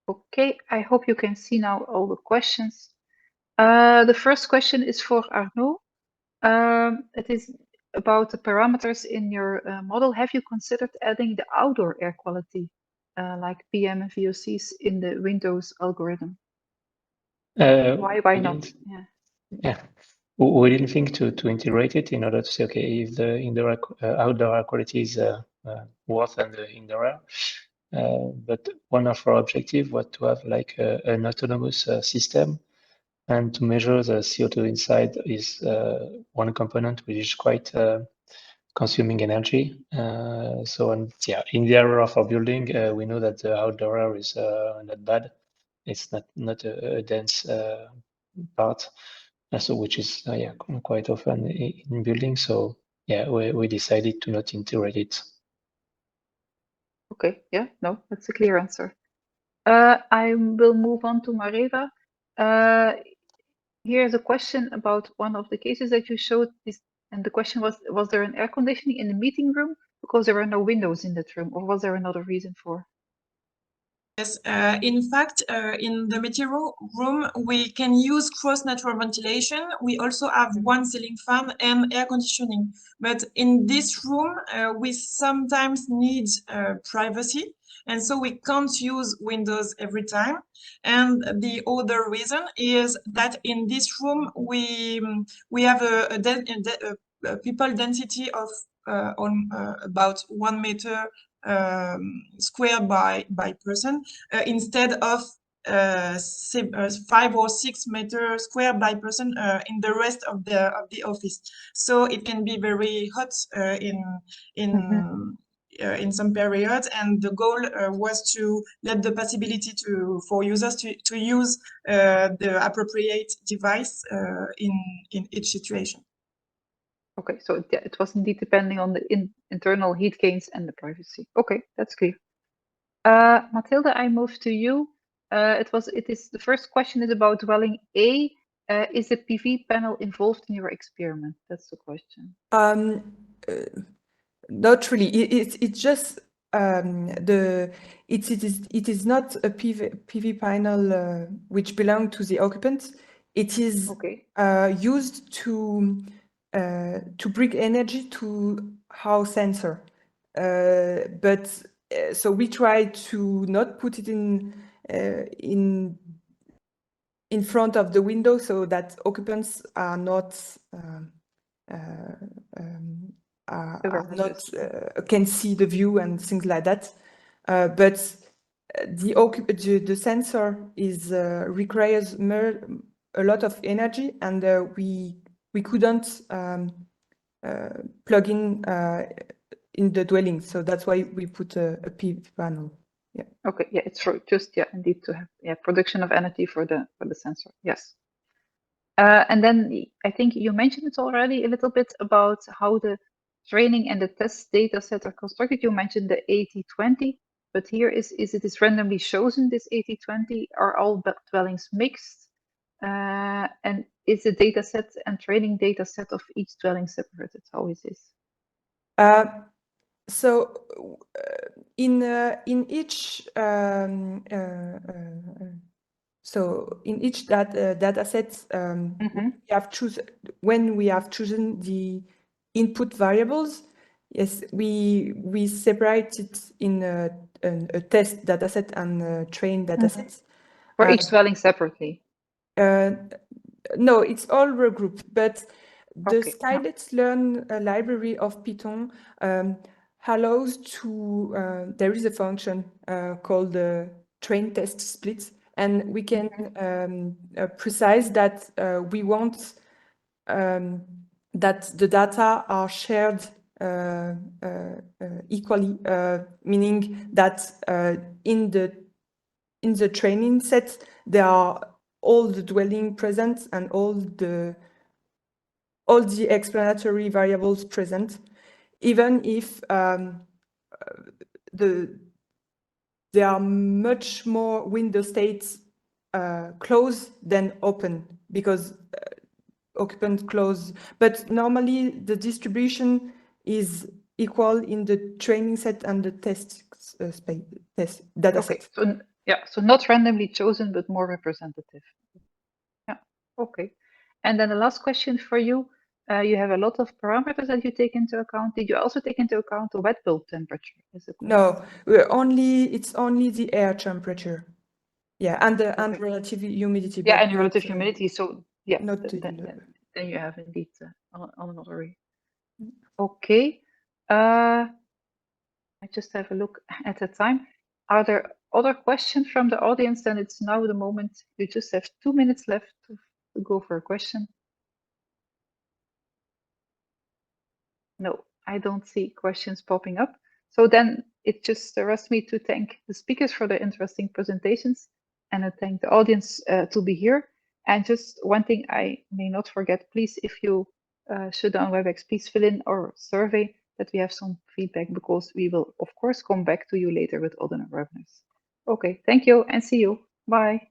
Okay, I hope you can see now all the questions. The first question is for Arnaud. It is about the parameters in your model. Have you considered adding the outdoor air quality, like PM and VOCs, in the Windows algorithm? Why not? Yeah. We didn't think to integrate it in order to say, okay, if the indoor outdoor air quality is worse than the indoor air. But one of our objectives was to have like an autonomous system, and to measure the CO2 inside is one component which is quite consuming energy. So in the area of our building, we know that the outdoor air is not bad. It's not a dense part. So which is quite often in buildings. So yeah, we decided to not integrate it. Okay, yeah, no, that's a clear answer. I will move on to Maäréva. Here's a question about one of the cases that you showed, and the question was there an air conditioning in the meeting room because there were no windows in that room, or was there another reason for? Yes, in fact, in the meeting room, we can use cross-natural ventilation. We also have one ceiling fan and air conditioning. But in this room, we sometimes need privacy. And so we can't use windows every time. And the other reason is that in this room, we have a people density of about 1 meter square by person instead of 5 or 6 meters square by person in the rest of the office. So it can be very hot in some periods, and the goal was to let the possibility for users to use the appropriate device in each situation. Okay, so it was indeed depending on the internal heat gains and the privacy. Okay, that's clear. Mathilde, I move to you. The first question is about dwelling A. Is the PV panel involved in your experiment? That's the question. Not really. It's just it is not a PV panel which belongs to the occupants. It is used to bring energy to our sensor. So we try to not put it in front of the window so that occupants are not can see the view and things like that. But the sensor requires a lot of energy, and we couldn't plug in the dwelling, so that's why we put a PV panel. Yeah. Okay. Yeah, it's true. Just indeed to have production of energy for the sensor. Yes. And then I think you mentioned it already a little bit about how the training and the test data set are constructed. You mentioned the 80-20, but here is it randomly chosen, this 80-20? Are all dwellings mixed? And is the data set and training data set of each dwelling separated? How is this? So in each data set, when we have chosen the input variables, yes, we separate it in a test data set and a train data set. For each dwelling separately? No, it's all regrouped, but the Skylets Learn library of Python allows to, there is a function called the train test split, and we can precise that we want that the data are shared equally, meaning that in the training set there are all the dwelling present and all the explanatory variables present, even if there are much more window states closed than open, because occupant close. But normally the distribution is equal in the training set and the test data set. Yeah, so not randomly chosen, but more representative. Yeah, okay. And then the last question for you. You have a lot of parameters that you take into account. Did you also take into account the wet bulb temperature? No, it's only the air temperature. Yeah, and the and relative humidity. Yeah, but and relative humidity. So yeah, not then you have indeed on another way. Okay. I just have a look at the time. Are there other questions from the audience? Then it's now the moment. You just have 2 minutes left to go for a question. No, I don't see questions popping up. So then it just rests me to thank the speakers for their interesting presentations and I thank the audience to be here. And just one thing I may not forget, please, if you should on WebEx, please fill in our survey that we have some feedback because we will, of course, come back to you later with other webinars. Okay, thank you and see you. Bye.